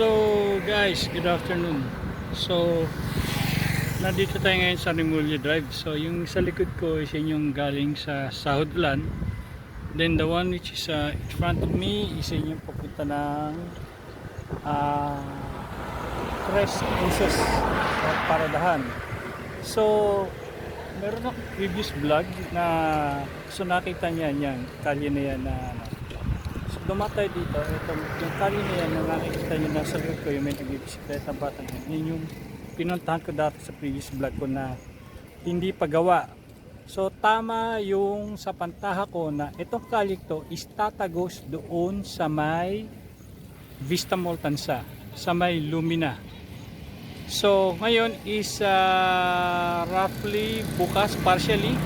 So guys, good afternoon. So nandito tayo ngayon sa Rimulya Drive. So yung sa likod ko is yung galing sa Sahudlan. Then the one which is in front of me is yung papunta ng Tres Cruces or Paradahan. So meron akong previous vlog na so nakita niya yan, kalye na yan na dumatay dito, ito, yung kali na yan na nakikita nyo nasa likod ko, yung may nagbibisikleta bata yan, yun yung pinuntahan ko dati sa previous vlog ko na hindi pa gawa. So tama yung sa pantaha ko na itong kali to is tatagos doon sa may Vista Mall Tansa, sa may Lumina. So ngayon is roughly bukas partially,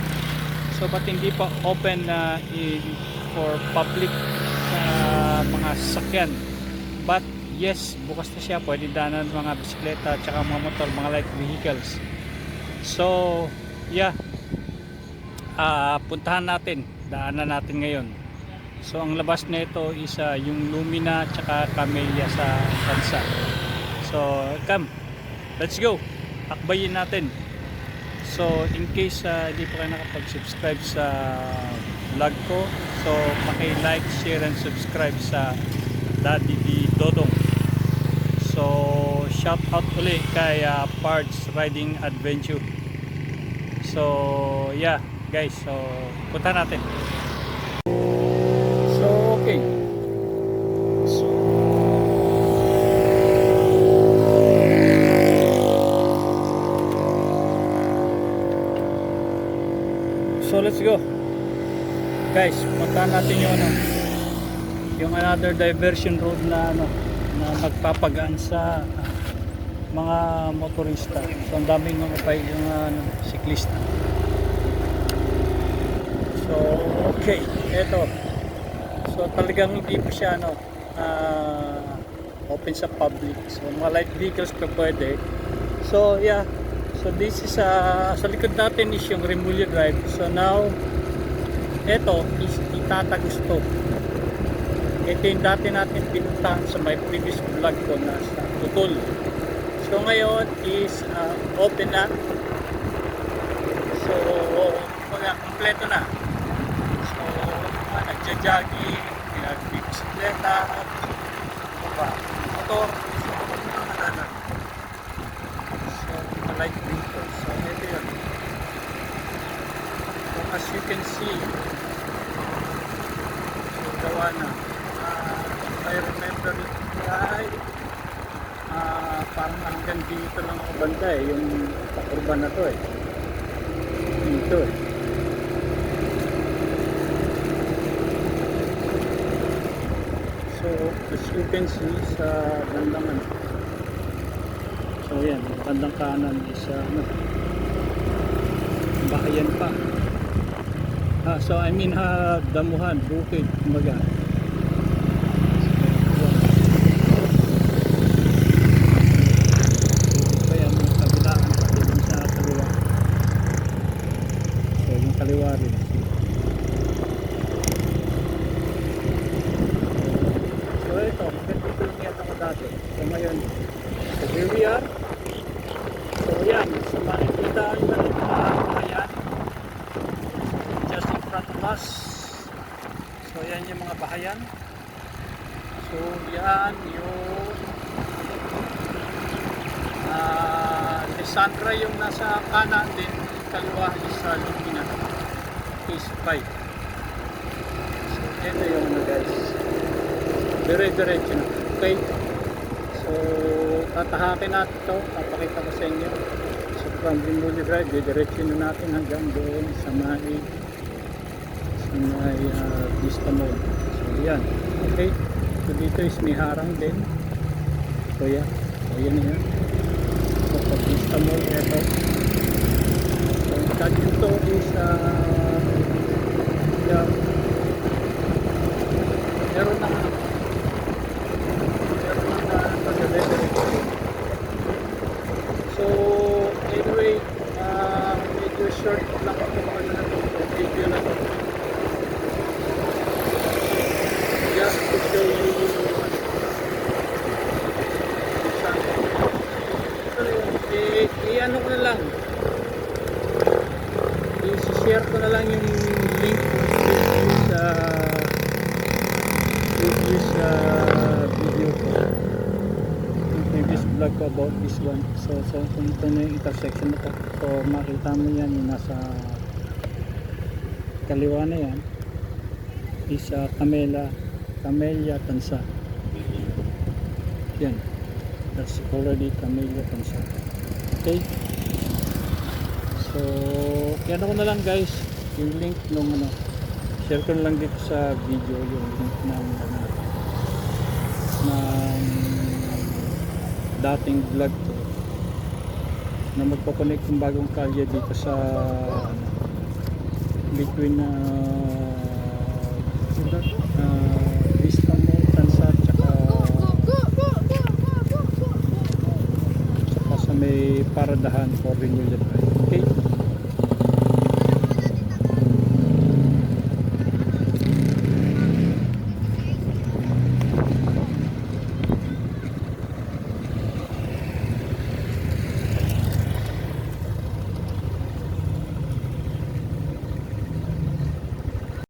so but hindi pa open for public mga sasakyan, but yes, bukas na siya, pwede daanan mga bisikleta at mga motor, mga light vehicles. So yeah, puntahan natin, daanan natin ngayon. So ang labas na ito is yung Lumina at Camellia sa Tansa. So come, let's go, akbayin natin. So in case hindi pa kayo nakapag-subscribe sa vlog ko, so paki-like, share and subscribe sa Daddy D Dodong. So shout out ulit kay Parts Riding Adventure. So yeah guys, so punta natin. So okay, so let's go guys, puntahan natin yung another diversion road na na magpapagaan sa mga motorista. So ang daming mga yung siklista. So okay, eto, so talagang hindi pa siya open sa public, so mga light vehicles pa pwede. So yeah, so this is sa likod natin is yung Rimulya Drive. So now ito is itatagos to. Ito yung dati natin pinuntahan sa my previous vlog ko na sa Tutol. So ngayon is open na. So mga kompleto na. So nagja-jogging, nagbibisikleta, motor, so light vehicles. So ito yun. So as you can see, so gawa na. I remember it guys, parang hanggang dito lang ako banda yung urban na to dito so as you can see sa bandang so yan, bandang kanan is bahayan pa, so I mean damuhan, bukid, kumbaga. Kaliwa rin. So ito, ganito yung yata ko dati. So ngayon, so here we are. So yan, so makikita nyo rin bahayan just in front of us. So yan yung mga bahayan. So yan yung Lisandra yung nasa kanan din, kaliwa is Lumina. Phase 5. So ito yung guys, dire-diretso na. Okay, so tatahakin natin ito, papakita ko sa inyo. So from Rimulya Drive, diretso na natin hanggang doon sa may Vista Mall. So yan, okay, so dito is may harang din. So yan, so yan yan. So pag Vista Mall, ito. So dito is yeah, meron na so anyway, medyo short lang ako video na to, just to show you link previous video ko, yung previous vlog ko about this one. So kung ito na yung intersection na to, so makita mo yan yung nasa kaliwa na yan is Camellia Tansa. Yan, that's already Camellia Tansa. Okay, so yan ako na lang guys, yung link nung share ko na lang dito sa video yung link ng dating vlog ko na magpo-connect yung bagong kalye dito sa between Vista Mall, Tansa, tsaka sa may paradahan for Renewal Drive. Okay.